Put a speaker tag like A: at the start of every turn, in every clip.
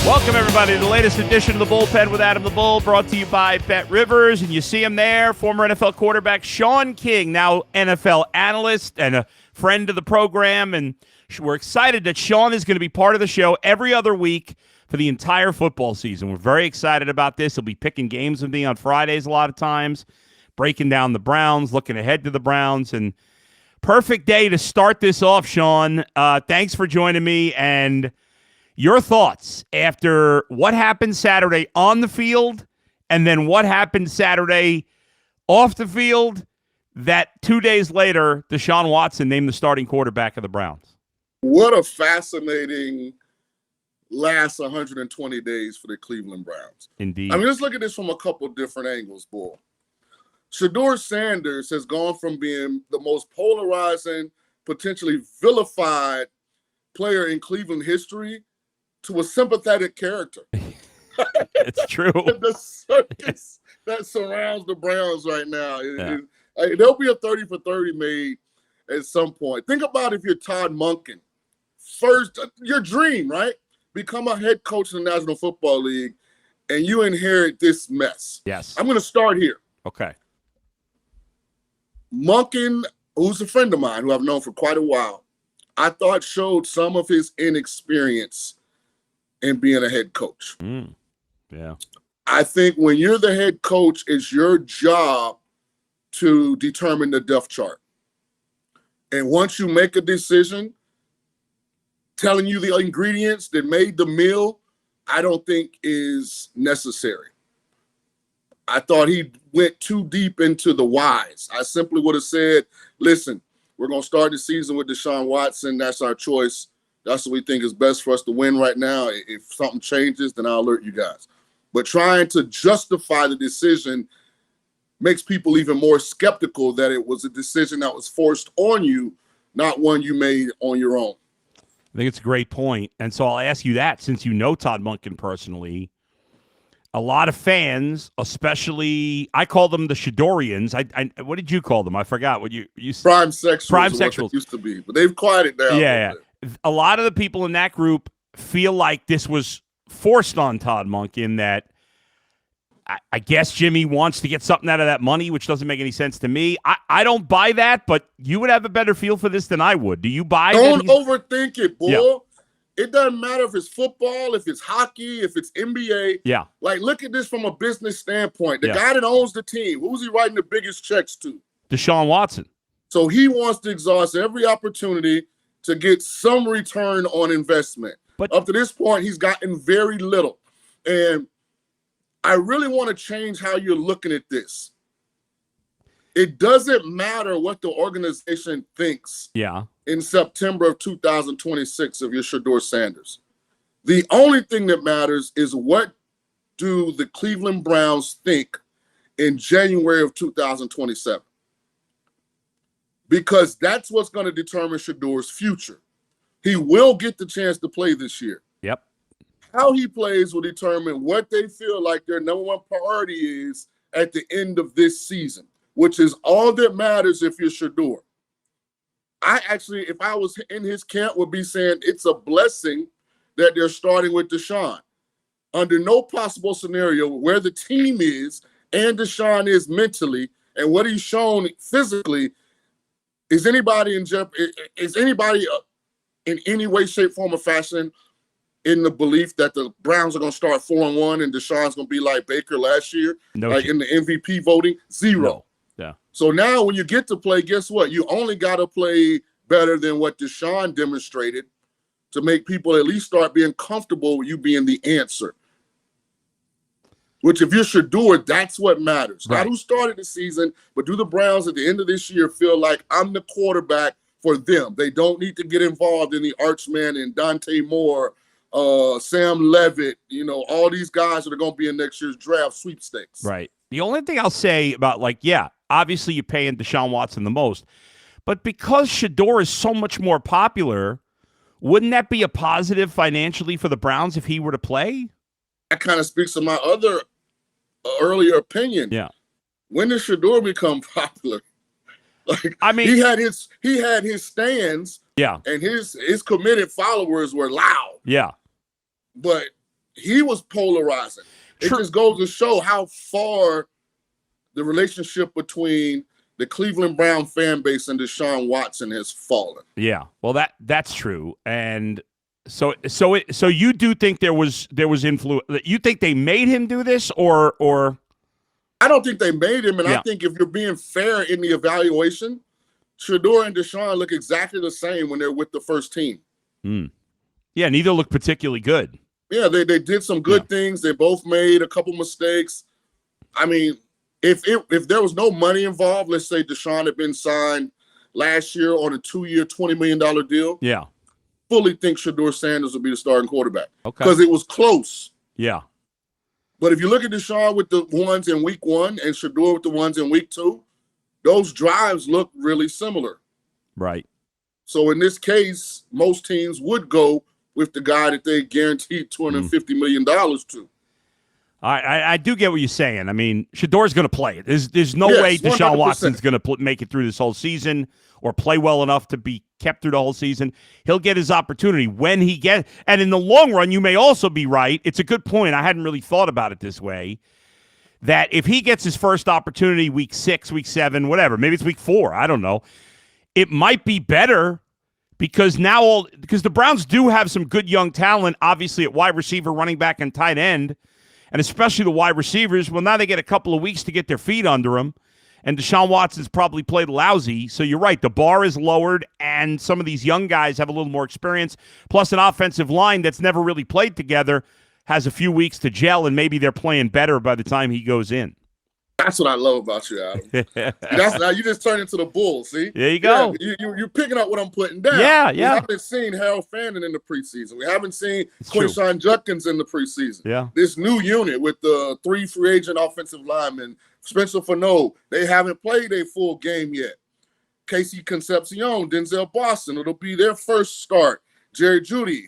A: Welcome, everybody, to the latest edition of the Bullpen with Adam the Bull, brought to you by Bet Rivers. And you see him there, former NFL quarterback Shaun King, now NFL analyst and a friend of the program. And we're excited that Shaun is going to be part of the show every other week for the entire football season. We're very excited about this. He'll be picking games with me on Fridays a lot of times, breaking down the Browns, looking ahead to the Browns. And perfect day to start this off, Shaun. Thanks for joining me. And your thoughts after what happened Saturday on the field and then what happened Saturday off the field that 2 days later, Deshaun Watson named the starting quarterback of the Browns.
B: What a fascinating last 120 days for the Cleveland Browns.
A: Indeed.
B: I mean, let's look at this from a couple different angles, Bull. Shedeur Sanders has gone from being the most polarizing, potentially vilified player in Cleveland history to a sympathetic character.
A: It's true.
B: The circus that surrounds the Browns right now. There'll be a 30 for 30 made at some point. Think about if you're Todd Monken. First, your dream, right? Become a head coach in the National Football League, and you inherit this mess.
A: Yes.
B: I'm going to start here.
A: Okay.
B: Monken, who's a friend of mine who I've known for quite a while, I thought showed some of his inexperience in being a head coach.
A: Yeah.
B: I think when you're the head coach, it's your job to determine the depth chart. And once you make a decision, telling you the ingredients that made the meal, I don't think is necessary. I thought he went too deep into the whys. I simply would have said, listen, we're going to start the season with Deshaun Watson. That's our choice. That's what we think is best for us to win right now. If something changes, then I'll alert you guys. But trying to justify the decision makes people even more skeptical that it was a decision that was forced on you, not one you made on your own.
A: I think it's a great point. And so I'll ask you that, since you know Todd Monken personally. A lot of fans, especially, I call them the Shedeurians. I what did you call them? I forgot what you
B: prime sexuals.
A: Prime sexuals
B: used to be, but they've quieted down.
A: Yeah. A lot of the people in that group feel like this was forced on Todd Monken, that I guess Jimmy wants to get something out of that money, which doesn't make any sense to me. I don't buy that, but you would have a better feel for this than I would. Do you buy?
B: Don't overthink it, boy.
A: Yeah.
B: It doesn't matter if it's football, if it's hockey, if it's NBA.
A: Yeah.
B: Like, look at this from a business standpoint. The
A: Yeah.
B: guy that owns the team, who's he writing the biggest checks to?
A: Deshaun Watson.
B: So he wants to exhaust every opportunity to get some return on investment.
A: But
B: up to this point, he's gotten very little. And I really want to change how you're looking at this. It doesn't matter what the organization thinks in September of 2026 of your Shedeur Sanders. The only thing that matters is what do the Cleveland Browns think in January of 2027. Because that's what's going to determine Shedeur's future. He will get the chance to play this year.
A: Yep.
B: How he plays will determine what they feel like their number one priority is at the end of this season, which is all that matters if you're Shedeur. I actually, if I was in his camp, would be saying it's a blessing that they're starting with Deshaun. Under no possible scenario where the team is and Deshaun is mentally and what he's shown physically, is anybody in any way, shape, form, or fashion in the belief that the Browns are going to start 4-1 and Deshaun's going to be like Baker last year, in the MVP voting? Zero.
A: No. Yeah.
B: So now when you get to play, guess what? You only got to play better than what Deshaun demonstrated to make people at least start being comfortable with you being the answer. Which, if you're Shedeur, that's what matters.
A: Right.
B: Not who started the season, but do the Browns at the end of this year feel like I'm the quarterback for them? They don't need to get involved in the Archman and Dante Moore, Sam Levitt, all these guys that are going to be in next year's draft sweepstakes.
A: Right. The only thing I'll say about, obviously you're paying Deshaun Watson the most, but because Shedeur is so much more popular, wouldn't that be a positive financially for the Browns if he were to play?
B: That kind of speaks to my other earlier opinion.
A: Yeah.
B: When did Shedeur become popular? He had his stands.
A: Yeah.
B: And his committed followers were loud.
A: Yeah.
B: But he was polarizing. It just goes to show how far the relationship between the Cleveland Brown fan base and Deshaun Watson has fallen.
A: Yeah, well, that's true. And so you do think there was influence? You think they made him do this, or?
B: I don't think they made him, and
A: Yeah.
B: I think if you're being fair in the evaluation, Shedeur and Deshaun look exactly the same when they're with the first team.
A: Yeah, neither look particularly good.
B: Yeah, they did some good things. They both made a couple mistakes. I mean, if there was no money involved, let's say Deshaun had been signed last year on a 2-year, $20 million deal.
A: Yeah.
B: Fully think Shedeur Sanders would be the starting quarterback.
A: Okay.
B: Because it was close.
A: Yeah.
B: But if you look at Deshaun with the ones in week 1 and Shedeur with the ones in week 2, those drives look really similar.
A: Right.
B: So in this case, most teams would go with the guy that they guaranteed $250 million to.
A: I do get what you're saying. I mean, Shedeur's going to play. There's no way Deshaun
B: 100%.
A: Watson's going to make it through this whole season or play well enough to be kept through the whole season. He'll get his opportunity when he gets. And in the long run, you may also be right. It's a good point. I hadn't really thought about it this way. That if he gets his first opportunity week 6, week 7, whatever, maybe it's week 4, I don't know. It might be better because because the Browns do have some good young talent, obviously at wide receiver, running back, and tight end. And especially the wide receivers, well, now they get a couple of weeks to get their feet under them. And Deshaun Watson's probably played lousy. So you're right. The bar is lowered, and some of these young guys have a little more experience. Plus an offensive line that's never really played together has a few weeks to gel, and maybe they're playing better by the time he goes in.
B: That's what I love about you, Adam. Now you just turned into the bull, see?
A: There you go.
B: Yeah, you're picking up what I'm putting down.
A: Yeah.
B: We haven't seen Harold Fannin in the preseason. We haven't seen Quinshon Judkins in the preseason.
A: Yeah.
B: This new unit with the 3 free agent offensive linemen, Spencer Fano, they haven't played a full game yet. Casey Concepcion, Denzel Boston, it'll be their first start. Jerry Jeudy,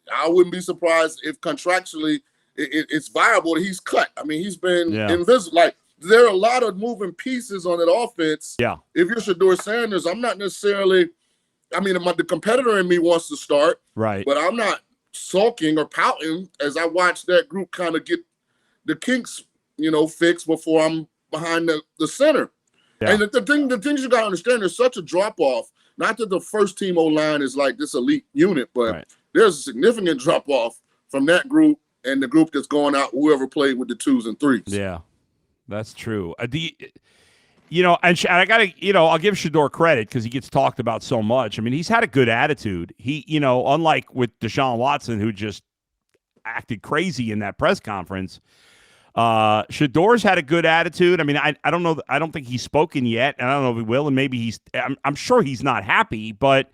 B: I wouldn't be surprised if contractually it's viable that he's cut. I mean, he's been invisible. Like, there are a lot of moving pieces on that offense.
A: Yeah.
B: If you're Shedeur Sanders, I'm not necessarily – I mean, the competitor in me wants to start.
A: Right.
B: But I'm not sulking or pouting as I watch that group kind of get the kinks, fixed before I'm behind the center. Yeah. And the things you got to understand, there's such a drop-off. Not that the first team O-line is like this elite unit, but there's a significant drop-off from that group and the group that's going out, whoever played with the 2s and 3s.
A: Yeah. That's true. And I got to, I'll give Shedeur credit because he gets talked about so much. I mean, he's had a good attitude. He, unlike with Deshaun Watson, who just acted crazy in that press conference, Shedeur's had a good attitude. I mean, I don't know. I don't think he's spoken yet, and I don't know if he will. And maybe I'm sure he's not happy, but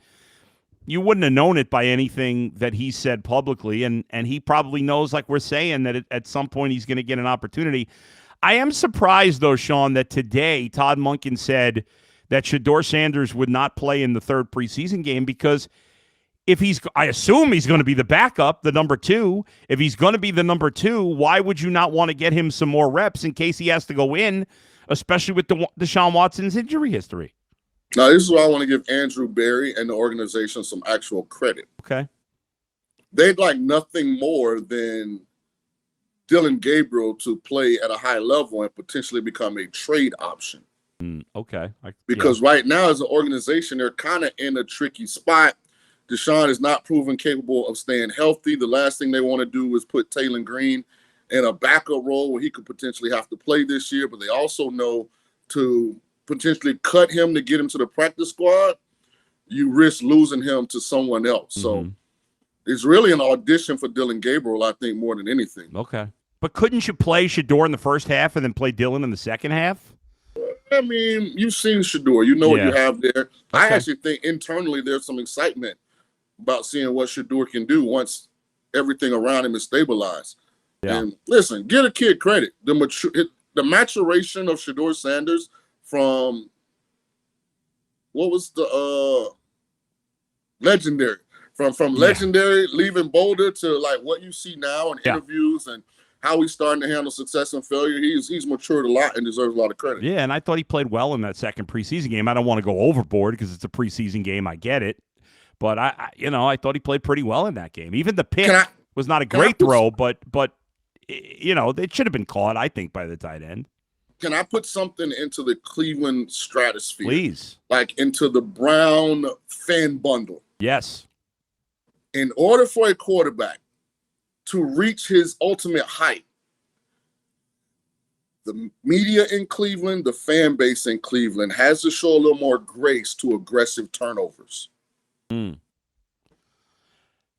A: you wouldn't have known it by anything that he said publicly. And he probably knows, like we're saying, that at some point he's going to get an opportunity. I am surprised, though, Shaun, that today Todd Monken said that Shedeur Sanders would not play in the 3rd preseason game because I assume he's going to be the backup, the number 2. If he's going to be the number 2, why would you not want to get him some more reps in case he has to go in, especially with Deshaun Watson's injury history?
B: Now, this is why I want to give Andrew Berry and the organization some actual credit.
A: Okay.
B: They'd like nothing more than Dylan Gabriel to play at a high level and potentially become a trade option.
A: Okay.
B: Because right now, as an organization, they're kind of in a tricky spot. Deshaun is not proven capable of staying healthy. The last thing they want to do is put Taylor Green in a backup role where he could potentially have to play this year, but they also know to potentially cut him to get him to the practice squad, you risk losing him to someone else. So it's really an audition for Dylan Gabriel, I think, more than anything.
A: Okay. But couldn't you play Shedeur in the first half and then play Dylan in the second half?
B: I mean, you've seen Shedeur. You know what you have there.
A: Okay.
B: I actually think internally there's some excitement about seeing what Shedeur can do once everything around him is stabilized. Yeah. And listen, give a kid credit. The maturation of Shedeur Sanders from what was the legendary from legendary leaving Boulder to like what you see now in interviews and how he's starting to handle success and failure. He's matured a lot and deserves a lot of credit.
A: Yeah, and I thought he played well in that second preseason game. I don't want to go overboard because it's a preseason game. I get it. But I thought he played pretty well in that game. Even the pick. Was not a
B: Can I
A: great
B: put-
A: throw, but it should have been caught, I think, by the tight end.
B: Can I put something into the Cleveland stratosphere?
A: Please.
B: Like into the Brown fan bundle.
A: Yes.
B: In order for a quarterback to reach his ultimate height, the media in Cleveland, the fan base in Cleveland has to show a little more grace to aggressive turnovers.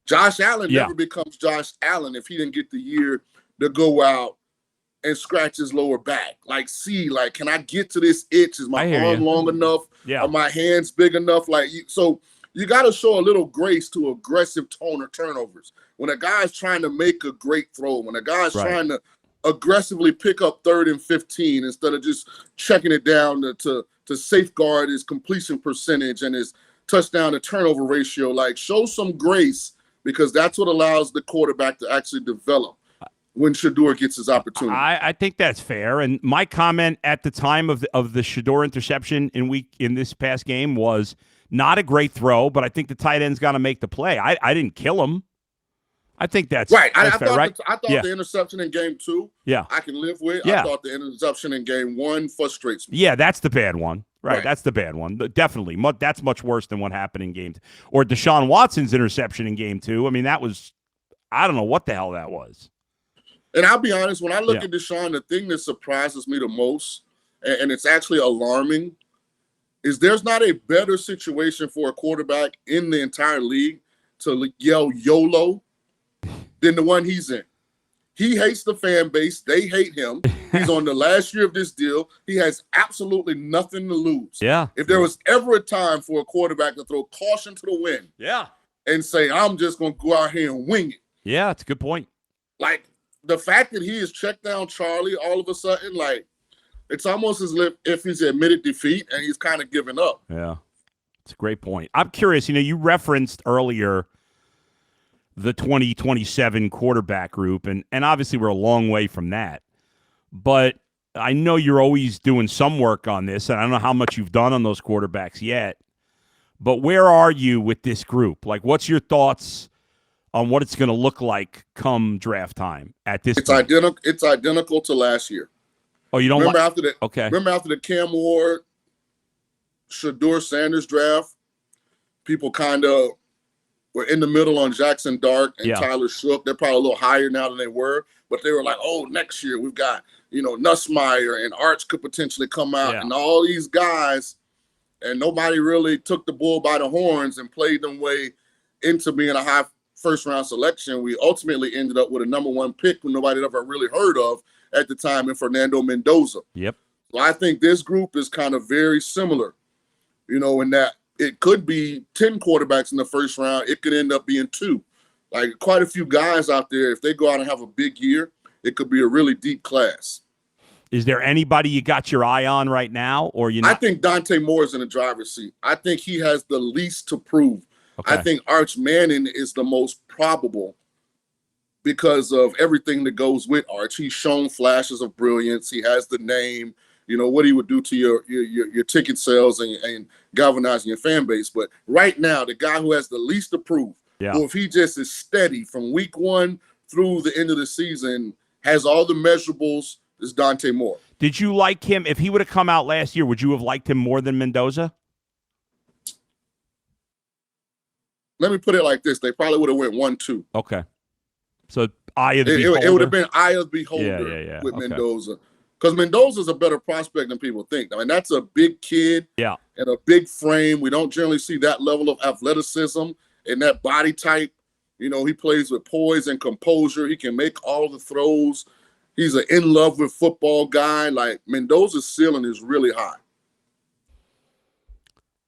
B: Josh Allen never becomes Josh Allen if he didn't get the year to go out and scratch his lower back. Like, can I get to this itch? Is my arm long enough?
A: Yeah.
B: Are my hands big enough? So you got to show a little grace to aggressive turnovers. When a guy's trying to make a great throw, when a guy's trying to aggressively pick up 3rd and 15 instead of just checking it down to safeguard his completion percentage and his touchdown to turnover ratio, like show some grace, because that's what allows the quarterback to actually develop when Shedeur gets his opportunity.
A: I think that's fair. And my comment at the time of the Shedeur interception in this past game was not a great throw, but I think the tight end's got to make the play. I didn't kill him. I think that's
B: right.
A: That's fair,
B: I thought the interception in game 2, I can live with. I thought the interception in game 1 frustrates me.
A: Yeah, that's the bad one. Right, that's the bad one. Definitely. That's much worse than what happened in game 2. Or Deshaun Watson's interception in game 2. I mean, that was, I don't know what the hell that was.
B: And I'll be honest, when I look at Deshaun, the thing that surprises me the most, and it's actually alarming, is there's not a better situation for a quarterback in the entire league to yell YOLO than the one he's in. He hates the fan base. They hate him. He's on the last year of this deal. He has absolutely nothing to lose.
A: Yeah.
B: If there was ever a time for a quarterback to throw caution to the wind and say, I'm just going to go out here and wing it.
A: Yeah, that's a good point.
B: Like, the fact that he has checked down Charlie all of a sudden, like, it's almost as if he's admitted defeat and he's kind of given up.
A: Yeah, it's a great point. I'm curious, you referenced earlier the 2027 quarterback group, and obviously we're a long way from that. But I know you're always doing some work on this, and I don't know how much you've done on those quarterbacks yet. But where are you with this group? Like, what's your thoughts on what it's going to look like come draft time at this point?
B: It's identical to last year.
A: Oh, you don't
B: remember after the
A: okay?
B: Remember after the Cam Ward, Shedeur Sanders draft, people kind of were in the middle on Jackson Dart and Tyler Shook. They're probably a little higher now than they were, but they were like, oh, next year we've got, Nussmeier and Arch could potentially come out and all these guys, and nobody really took the bull by the horns and played them way into being a high first-round selection. We ultimately ended up with a number 1 pick who nobody had ever really heard of at the time in Fernando Mendoza.
A: Yep.
B: So I think this group is kind of very similar, in that it could be 10 quarterbacks in the first round. It could end up being 2. Like, quite a few guys out there, if they go out and have a big year, it could be a really deep class.
A: Is there anybody you got your eye on right now? Or
B: I think Dante Moore is in the driver's seat. I think he has the least to prove. Okay. I think Arch Manning is the most probable because of everything that goes with Arch. He's shown flashes of brilliance. He has the name, what he would do to your ticket sales and galvanizing your fan base. But right now, the guy who has the least to prove, who if he just is steady from week 1 through the end of the season, has all the measurables, is Dante Moore.
A: Did you like him? If he would have come out last year, would you have liked him more than Mendoza?
B: Let me put it like this. They probably would have went 1-2.
A: Okay. So eye of the beholder?
B: It would have been eye of the beholder with Mendoza. Because Mendoza's a better prospect than people think. I mean, that's a big kid and a big frame. We don't generally see that level of athleticism and that body type. He plays with poise and composure. He can make all the throws. He's an in love with football guy. Like, Mendoza's ceiling is really high.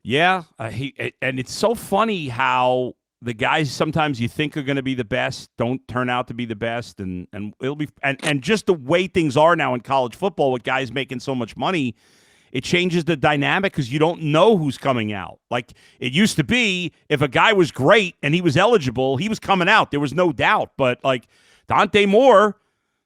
A: Yeah, and it's so funny how the guys sometimes you think are going to be the best don't turn out to be the best, and it'll be and just the way things are now in college football with guys making so much money, it changes the dynamic because you don't know who's coming out. Like it used to be, if a guy was great and he was eligible, he was coming out. There was no doubt. But like Dante Moore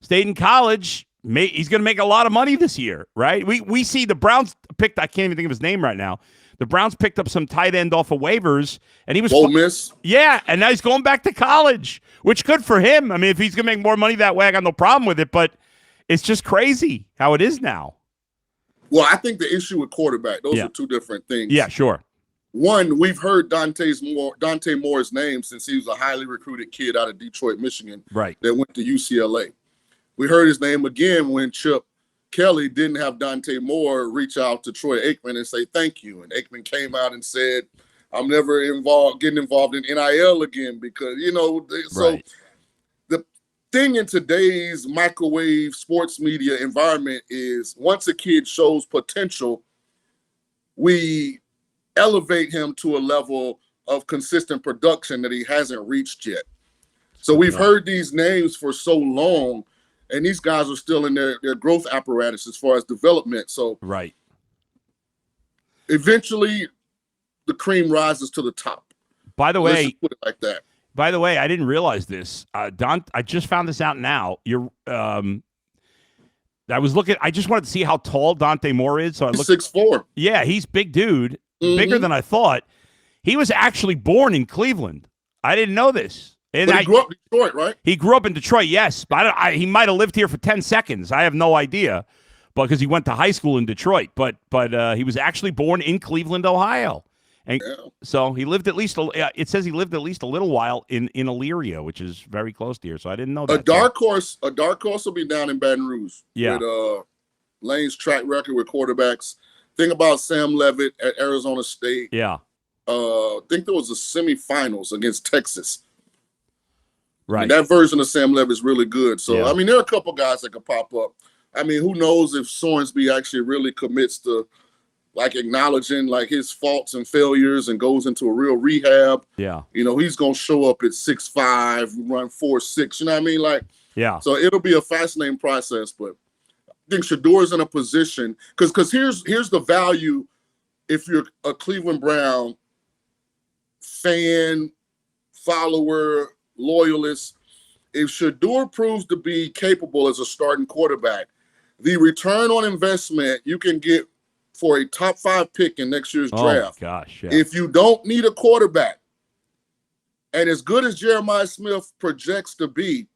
A: stayed in college. He's going to make a lot of money this year, right? We see the Browns picked, I can't even think of his name right now. The Browns picked up some tight end off of waivers, and he was
B: Ole Miss.
A: Yeah, and now he's going back to college, which good for him. I mean, if he's going to make more money that way, I got no problem with it, but it's just crazy how it is now.
B: Well, I think the issue with quarterback, those are two different things.
A: Yeah, sure.
B: One, we've heard Dante Moore's name since he was a highly recruited kid out of Detroit, Michigan,
A: right,
B: that went to UCLA. We heard his name again when Chip Kelly didn't have Dante Moore reach out to Troy Aikman and say thank you. And Aikman came out and said, I'm never getting involved in NIL again because, so the thing in today's microwave sports media environment is once a kid shows potential, we elevate him to a level of consistent production that he hasn't reached yet. So we've heard these names for so long, and these guys are still in their growth apparatus as far as development. So eventually the cream rises to the top.
A: By the way,
B: put it like that.
A: By the way, I didn't realize this. Don, I just found this out now. I was looking. I just wanted to see how tall Dante Moore is. So I looked.
B: 6'4".
A: Yeah, he's big dude, bigger than I thought. He was actually born in Cleveland. I didn't know this.
B: And he grew up in Detroit, right?
A: He grew up in Detroit, yes. But he might have lived here for 10 seconds. I have no idea, because he went to high school in Detroit. But he was actually born in Cleveland, Ohio. And so he lived at least, it says he lived at least a little while in Elyria, which is very close to here. So I didn't know that.
B: A dark horse will be down in Baton Rouge. Yeah. With Lane's track record with quarterbacks. Think about Sam Levitt at Arizona State.
A: Yeah.
B: I think there was a semifinals against Texas.
A: Right.
B: And that version of Sam Levitt is really good. So, I mean, there are a couple guys that could pop up. I mean, who knows if Sorensby actually really commits to acknowledging his faults and failures and goes into a real rehab.
A: Yeah.
B: He's going to show up at 6'5", run 4.6, you know what I mean? So it'll be a fascinating process, but I think Shedeur's in a position because here's the value if you're a Cleveland Brown fan, follower, loyalist. If Shedeur proves to be capable as a starting quarterback, the return on investment you can get for a top 5 pick in next year's draft.
A: Oh, gosh, yeah.
B: If you don't need a quarterback, and as good as Jeremiah Smith projects to be,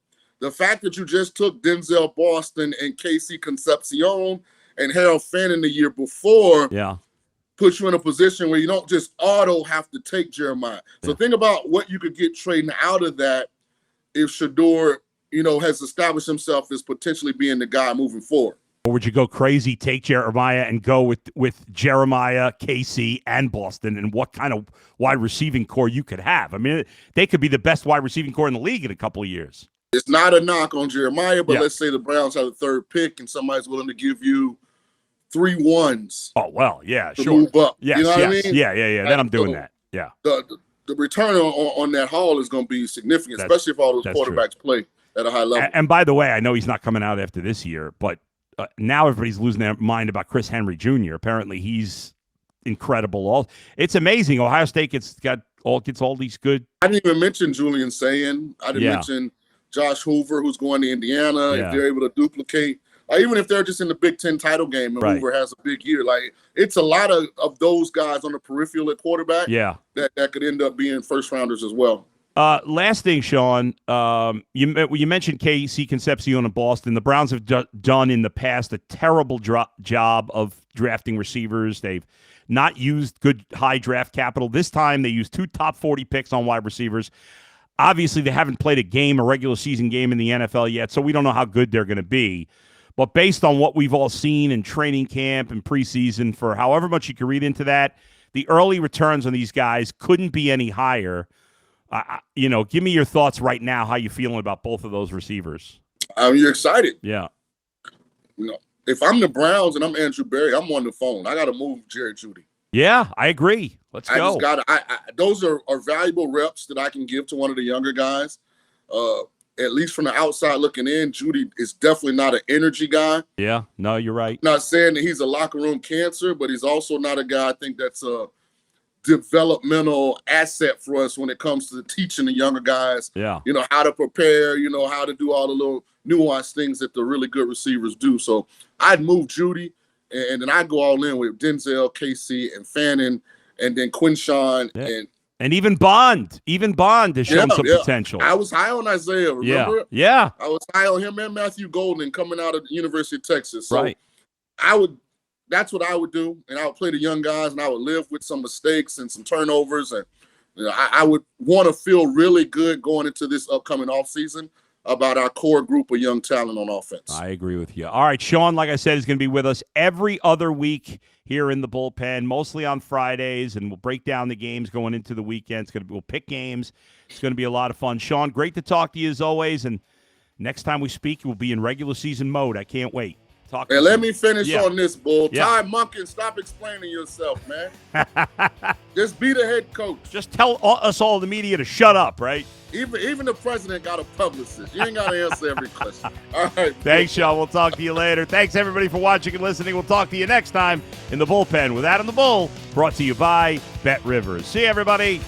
B: the fact that you just took Denzel Boston and Casey Concepcion and Harold Fannin the year before puts you in a position where you don't just have to take Jeremiah. So think about what you could get trading out of that if Shedeur, has established himself as potentially being the guy moving forward.
A: Or would you go crazy, take Jeremiah, and go with Jeremiah, Casey, and Boston, and what kind of wide receiving core you could have? I mean, they could be the best wide receiving core in the league in a couple of years.
B: It's not a knock on Jeremiah, but let's say the Browns have the 3rd pick and somebody's willing to give you 3 1s.
A: Oh, well, yeah,
B: to
A: sure.
B: move up.
A: Yes,
B: you know what I mean?
A: Yeah. Then I'm doing that. Yeah.
B: The return on that haul is going to be significant, especially if all those quarterbacks play at a high level.
A: And by the way, I know he's not coming out after this year, but now everybody's losing their mind about Chris Henry Jr. Apparently, he's incredible. It's amazing. Ohio State gets all these good.
B: I didn't even mention Julian Sayin. I didn't mention Josh Hoover, who's going to Indiana. If they're able to duplicate, even if they're just in the Big Ten title game and Hoover has a big year, it's a lot of those guys on the peripheral at quarterback. That could end up being first rounders as well.
A: Last thing, Shaun, you mentioned Casey Concepcion in Boston. The Browns have done in the past a terrible job of drafting receivers. They've not used good high draft capital. This time they used 2 top 40 picks on wide receivers. Obviously, they haven't played a regular season game in the NFL yet, so we don't know how good they're going to be. But based on what we've all seen in training camp and preseason, for however much you can read into that, the early returns on these guys couldn't be any higher. Give me your thoughts right now. How you feeling about both of those receivers?
B: You're excited.
A: Yeah.
B: If I'm the Browns and I'm Andrew Berry, I'm on the phone. I got to move Jerry Jeudy.
A: Yeah, I agree. Let's go.
B: Those are valuable reps that I can give to one of the younger guys. At least from the outside looking in, Jeudy is definitely not an energy guy.
A: Yeah, no, you're right.
B: Not saying that he's a locker room cancer, but he's also not a guy I think that's a developmental asset for us when it comes to teaching the younger guys, how to prepare, how to do all the little nuanced things that the really good receivers do. So I'd move Jeudy, and then I go all in with Denzel, Casey, and Fannin, and then Quinshawn,
A: and even Bond has shown some potential.
B: I was high on Isaiah. Remember?
A: Yeah.
B: I was high on him and Matthew Golden coming out of the University of Texas. So
A: right.
B: That's what I would do, and I would play the young guys, and I would live with some mistakes and some turnovers, and I would want to feel really good going into this upcoming offseason about our core group of young talent on offense.
A: I agree with you. All right, Shaun, like I said, is going to be with us every other week here in the bullpen, mostly on Fridays, and we'll break down the games going into the weekend. We'll pick games. It's going to be a lot of fun. Shaun, great to talk to you as always, and next time we speak, we'll be in regular season mode. I can't wait.
B: Hey, let me finish on this, Bull. Ty Monken, stop explaining yourself, man. Just be the head coach.
A: Just tell us all, the media, to shut up, right?
B: Even the president got a publicist. You ain't got to answer every question. All right.
A: Thanks, Shaun. We'll talk to you later. Thanks, everybody, for watching and listening. We'll talk to you next time in the bullpen with Adam the Bull, brought to you by Bet Rivers. See you, everybody.